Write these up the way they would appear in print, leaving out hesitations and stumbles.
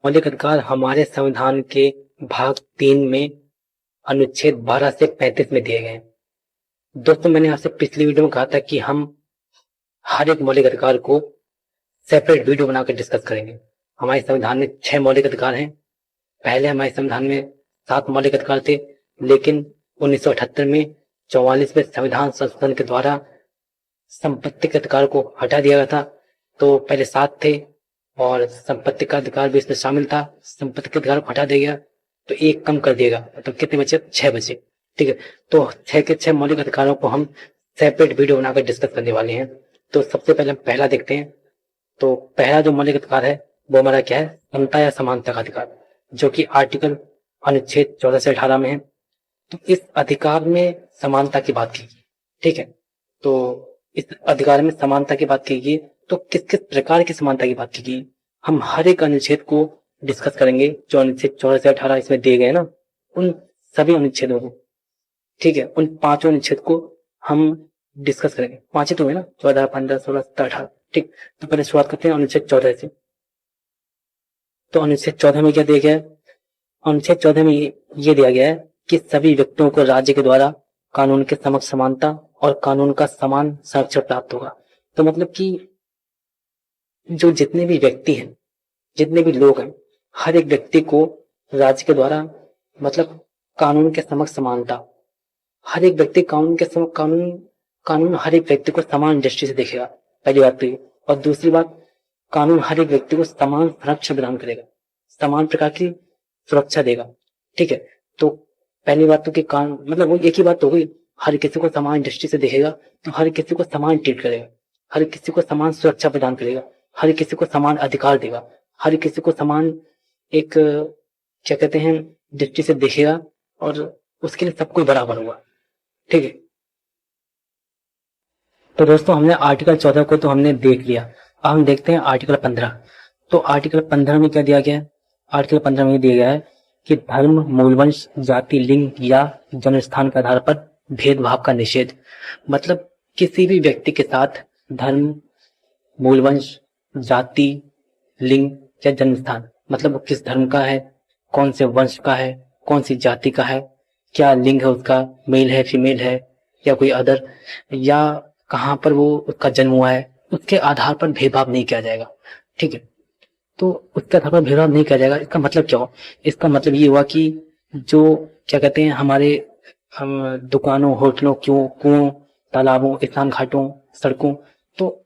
मौलिक अधिकार हमारे संविधान के भाग 3 में अनुच्छेद 12 से 35 में दिए गए हैं। दोस्तों, मैंने आपसे पिछली वीडियो में कहा था कि हम हर एक मौलिक अधिकार को सेपरेट वीडियो बनाकर डिस्कस करेंगे। हमारे संविधान में 6 मौलिक अधिकार हैं। पहले हमारे संविधान में 7 मौलिक अधिकार थे, लेकिन 1978 में 44वें संविधान संशोधन के द्वारा संपत्ति के अधिकार को हटा दिया गया था। तो पहले 7 थे और संपत्ति का अधिकार भी इसमें शामिल था। संपत्ति के अधिकार को हटा दिया गया तो एक कम कर दिएगा, तो कितने बचे? 6 बचे। ठीक है, तो 6 के 6 मौलिक अधिकारों को हम सेपरेट वीडियो बनाकर डिस्कस करने वाले हैं। तो सबसे पहले हम पहला देखते हैं। तो पहला जो मौलिक अधिकार है वो हमारा क्या है? समता या समानता का अधिकार, जो कि आर्टिकल अनुच्छेद 14 से 18 में है। तो इस अधिकार में समानता की बात की गई। ठीक है, तो इस अधिकार में समानता की बात की गई, तो किस किस प्रकार की समानता की बात की गई हम हर एक अनुच्छेद को डिस्कस करेंगे। जो अनुच्छेद 14 से 18 इसमें दिए गए ना, उन सभी अनुच्छेदों को, ठीक है, उन 5 अनुच्छेद को हम डिस्कस करेंगे। 5 ही तो है ना, 14, 15, 16, 17, 18। ठीक, तो पहले शुरुआत करते हैं अनुच्छेद 14 से। तो अनुच्छेद 14 में क्या दिया गया है? अनुच्छेद 14 में ये दिया गया है कि सभी व्यक्तियों को राज्य के द्वारा कानून के समक्ष समानता और कानून का समान संरक्षण प्राप्त होगा। तो मतलब कि जो जितने भी व्यक्ति हैं, जितने भी लोग हैं, हर एक व्यक्ति को राज्य के द्वारा मतलब कानून के समक्ष समानता, हर एक व्यक्ति कानून के समक्ष कानून हर एक व्यक्ति को समान दृष्टि से देखेगा। पहली बात तो ये। और दूसरी बात, कानून हर एक व्यक्ति को समान सुरक्षा प्रदान करेगा, समान प्रकार की सुरक्षा देगा। ठीक है, तो पहली बात तो कि कानून मतलब वो एक ही बात हो गई, हर किसी को समान दृष्टि से देखेगा, तो हर किसी को समान ट्रीट करेगा, हर किसी को समान सुरक्षा प्रदान करेगा, हर किसी को समान अधिकार देगा, हर किसी को समान एक क्या कहते हैं दृष्टि से देखेगा, और उसके लिए सब कोई बराबर होगा। ठीक है, तो दोस्तों हमने आर्टिकल 14 को तो हमने देख लिया। अब हम देखते हैं आर्टिकल 15। तो आर्टिकल 15 में क्या दिया गया है? आर्टिकल 15 में दिया गया है कि धर्म, मूलवंश, जाति, लिंग या जन्म स्थान के आधार पर भेदभाव का निषेध। मतलब किसी भी व्यक्ति के साथ धर्म, मूलवंश, जाति, लिंग या जन्म स्थान, मतलब वो किस धर्म का है, कौन से वंश का है, कौन सी जाति का है, क्या लिंग है उसका, मेल है, फीमेल है या कोई अदर, या कहाँ पर वो उसका जन्म हुआ है, उसके आधार पर भेदभाव नहीं किया जाएगा। ठीक है, तो उसके आधार पर भेदभाव नहीं किया जाएगा। इसका मतलब क्या हुआ? इसका मतलब ये हुआ कि जो क्या कहते हैं हमारे दुकानों, होटलों, कुओं, तालाबों, स्नान घाटों, सड़कों, तो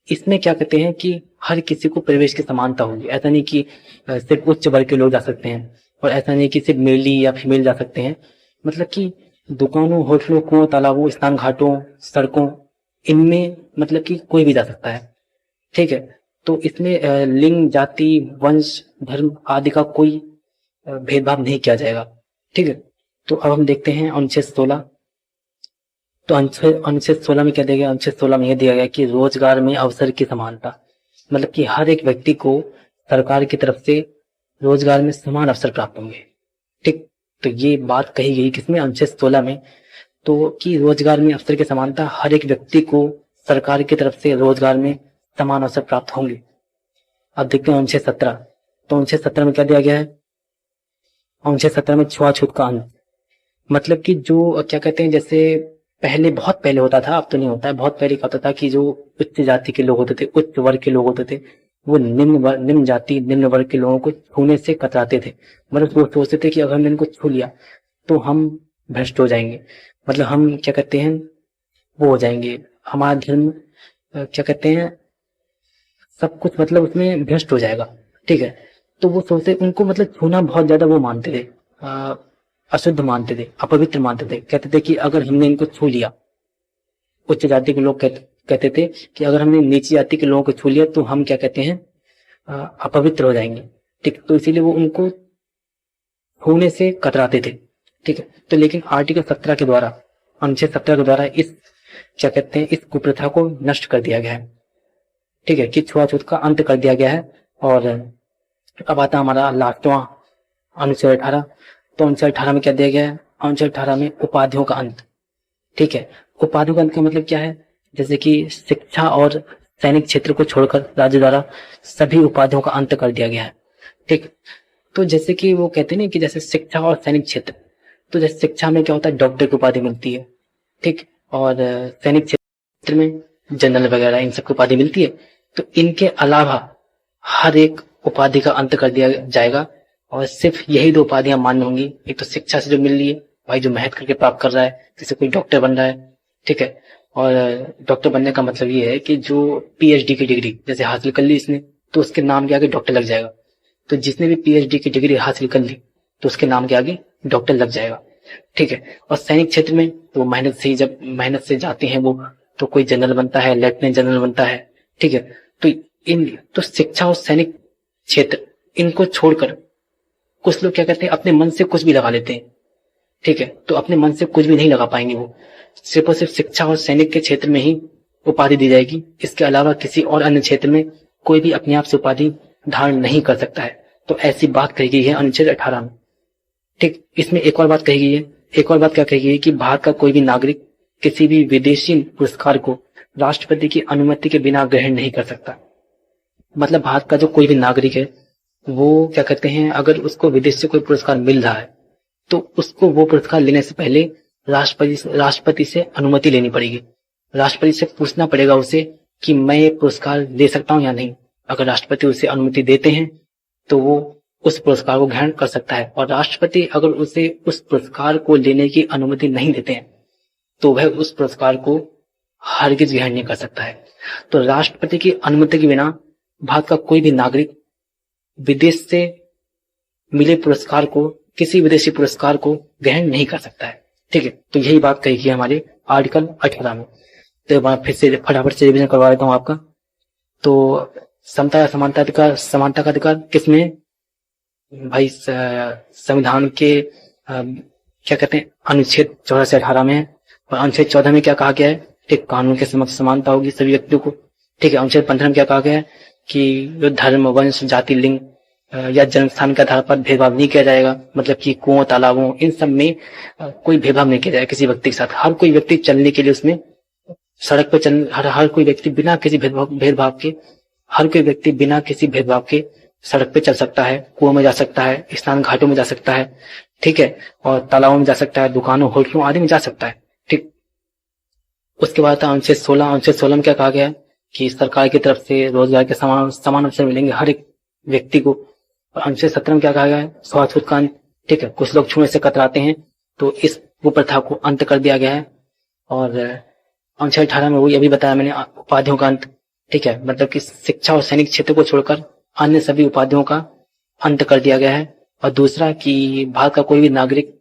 इसमें क्या कहते हैं कि हर किसी को प्रवेश की समानता होगी। ऐसा नहीं कि सिर्फ उच्च वर्ग के लोग जा सकते हैं, और ऐसा नहीं कि सिर्फ मेल या फीमेल जा सकते हैं। मतलब कि दुकानों, होटलों, कुओं, तालाबों, स्नान घाटों, सड़कों, इनमें मतलब कि कोई भी जा सकता है। ठीक है, तो इसमें लिंग, जाति, वंश, धर्म आदि का कोई भेदभाव नहीं किया जाएगा। ठीक है, तो अब हम देखते हैं अनुच्छेद 16। तो अनुच्छेद 16 में क्या दिया गया? अनुच्छेद 16 में यह दिया गया कि रोजगार में अवसर की समानता, मतलब कि हर एक व्यक्ति को सरकार की तरफ से रोजगार में समान अवसर प्राप्त होंगे। ठीक, तो ये बात कही गई किसमें? अनुच्छेद 16 में। तो कि रोजगार में अवसर की समानता, हर एक व्यक्ति को सरकार की तरफ से रोजगार में समान अवसर प्राप्त होंगे। अब देखते हैं अनुच्छेद 17। तो अनुच्छेद 17 में क्या दिया गया है? अनुच्छेद 17 में छुआछूत का अंत, मतलब कि जो क्या कहते हैं, जैसे पहले, बहुत पहले होता था, अब तो नहीं होता है, बहुत पहले क्या होता था कि जो उच्च जाति के लोग होते थे, उच्च वर्ग के लोग होते थे, वो निम्न जाति, निम्न वर्ग के लोगों को छूने से कतराते थे। मतलब वो सोचते थे कि अगर हमने इनको छू लिया तो हम भ्रष्ट हो जाएंगे, मतलब हम क्या कहते हैं वो हो जाएंगे, हमारा धर्म क्या कहते हैं सब कुछ मतलब उसमें भ्रष्ट हो जाएगा। ठीक है, तो वो सोचते, उनको मतलब छूना बहुत ज्यादा वो मानते थे, अशुद्ध मानते थे, अपवित्र मानते थे। कहते थे कि अगर हमने इनको छू लिया, उच्च जाति के लोग कहते थे कि अगर हमने नीची जाति के लोगों को छू लिया तो हम क्या कहते हैं अपवित्र हो जाएंगे। ठीक, तो इसीलिए वो उनको छूने से कतराते थे। ठीक है, तो लेकिन आर्टिकल 17 के द्वारा, अनुच्छेद 17 के द्वारा इस क्या कहते हैं इस कुप्रथा को नष्ट कर दिया गया है। ठीक है, कि छुआछूत का अंत कर दिया गया है। और अब आता हमारा लास्टवां अनुच्छेद 18। तो अनुच्छेद 18 में क्या दिया गया है? अनुच्छेद 18 में उपाधियों का अंत। ठीक है, उपाधियों का अंत का मतलब क्या है? जैसे कि शिक्षा और सैनिक क्षेत्र को छोड़कर राज्य द्वारा सभी उपाधियों का अंत कर दिया गया है। ठीक। तो जैसे कि वो कहते हैं ना कि जैसे शिक्षा और सैनिक क्षेत्र, तो जैसे शिक्षा में क्या होता है, डॉक्टर की उपाधि मिलती है, ठीक, और सैनिक क्षेत्र में जनरल वगैरह इन सबकी उपाधि मिलती है। तो इनके अलावा हर एक उपाधि का अंत कर दिया जाएगा और सिर्फ यही 2 उपाधियां मान्य होंगी। एक तो शिक्षा से जो मिल रही है, भाई जो मेहनत करके प्राप्त कर रहा है, जैसे कोई डॉक्टर बन रहा है, ठीक है, और डॉक्टर बनने का मतलब ये है कि जो पीएचडी की डिग्री जैसे हासिल कर ली इसने, तो उसके नाम के आगे डॉक्टर लग जाएगा। तो जिसने भी पीएचडी की डिग्री हासिल कर ली तो उसके नाम के आगे डॉक्टर लग जाएगा, ठीक है। और सैनिक क्षेत्र में तो मेहनत से ही, जब मेहनत से जाते हैं वो, तो कोई जनरल बनता है, लेफ्टिनेंट जनरल बनता है, ठीक है। तो तो शिक्षा और सैनिक क्षेत्र, इनको छोड़कर कुछ लोग क्या करते हैं, अपने मन से कुछ भी लगा लेते हैं, ठीक है। तो अपने मन से कुछ भी नहीं लगा पाएंगे वो, सिर्फ और सिर्फ शिक्षा और सैनिक के क्षेत्र में ही उपाधि दी जाएगी। इसके अलावा किसी और अन्य क्षेत्र में कोई भी अपने आप से उपाधि धारण नहीं कर सकता है। तो ऐसी बात कही गई है अनुच्छेद 18 में, ठीक। इसमें एक और बात कही गई है, एक और बात क्या कही गई है कि भारत का कोई भी नागरिक किसी भी विदेशी पुरस्कार को राष्ट्रपति की अनुमति के बिना ग्रहण नहीं कर सकता। मतलब भारत का जो कोई भी नागरिक है वो क्या कहते हैं, अगर उसको विदेश से कोई पुरस्कार मिल रहा है तो उसको वो पुरस्कार लेने से पहले राष्ट्रपति से अनुमति लेनी पड़ेगी। राष्ट्रपति से पूछना पड़ेगा उसे कि मैं ये पुरस्कार ले सकता हूं या नहीं। अगर राष्ट्रपति उसे अनुमति देते हैं तो वो उस पुरस्कार को ग्रहण कर सकता है, और राष्ट्रपति अगर उसे उस पुरस्कार को लेने की अनुमति नहीं देते हैं तो वह उस पुरस्कार को हरगिज ग्रहण नहीं कर सकता है। तो राष्ट्रपति की अनुमति के बिना भारत का कोई भी नागरिक विदेश से मिले पुरस्कार को, किसी विदेशी पुरस्कार को ग्रहण नहीं कर सकता है, ठीक है। तो यही बात कही गई हमारे आर्टिकल 18 में। तो फिर से फटाफट से रिवीजन करवा देता हूं आपका। तो समता या समानता का अधिकार किसमें भाई, संविधान के क्या कहते हैं, अनुच्छेद 14 से 18 में है। और अनुच्छेद 14 में क्या कहा गया है, ठीक, कानून के समक्ष समानता होगी सभी व्यक्तियों को, ठीक है। अनुच्छेद 15 में क्या कहा गया है कि जो धर्म, वंश, जाति, लिंग या जन्म स्थान के आधार पर भेदभाव नहीं किया जाएगा। मतलब कि कुओं, तालाबों, इन सब में कोई भेदभाव नहीं किया जाएगा किसी व्यक्ति के साथ। हर कोई व्यक्ति चलने के लिए उसमें, सड़क पर चल, हर कोई व्यक्ति बिना किसी भेदभाव के, हर कोई व्यक्ति बिना किसी भेदभाव के सड़क पे चल सकता है, कुओं में जा सकता है, स्नान घाटों में जा सकता है, ठीक है, और तालाबों में जा सकता है, दुकानों, होटलों आदि में जा सकता है, ठीक। उसके बाद अनुच्छेद 16। अनुच्छेद 16 में क्या कहा गया है कि सरकार की तरफ से रोजगार के समान अवसर मिलेंगे हर एक व्यक्ति को। और अनुच्छेद 17 में क्या कहा गया है, छुआछूत का अंत, ठीक है। कुछ लोग छूने से कतराते हैं तो इस वो प्रथा को अंत कर दिया गया है। और अनुच्छेद 18 में वही अभी बताया मैंने, उपाधियों का अंत, ठीक है। मतलब कि शिक्षा और सैनिक क्षेत्र को छोड़कर अन्य सभी उपाधियों का अंत कर दिया गया है। और दूसरा कि भारत का कोई भी नागरिक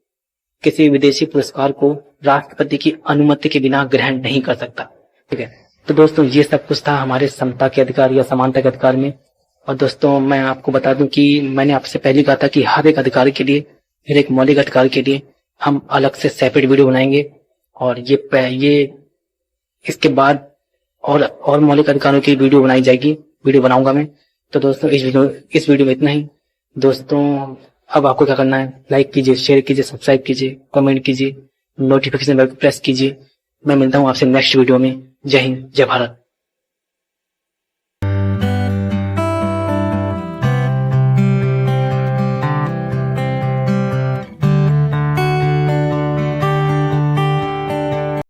किसी विदेशी पुरस्कार को राष्ट्रपति की अनुमति के बिना ग्रहण नहीं कर सकता, ठीक है। तो दोस्तों ये सब कुछ था हमारे समता के अधिकार या समानता के अधिकार में। और दोस्तों मैं आपको बता दूं कि मैंने आपसे पहले कहा था कि हर एक अधिकार के लिए, हर एक मौलिक अधिकार के लिए हम अलग से सेपरेट वीडियो बनाएंगे। और ये इसके बाद और मौलिक अधिकारों की वीडियो बनाई जाएगी, वीडियो बनाऊंगा मैं। तो दोस्तों इस वीडियो में इतना ही। दोस्तों अब आपको क्या करना है, लाइक कीजिए, शेयर कीजिए, सब्सक्राइब कीजिए, कमेंट कीजिए, नोटिफिकेशन बेल को प्रेस कीजिए। मैं मिलता हूँ आपसे नेक्स्ट वीडियो में। जय हिंद, जय भारत।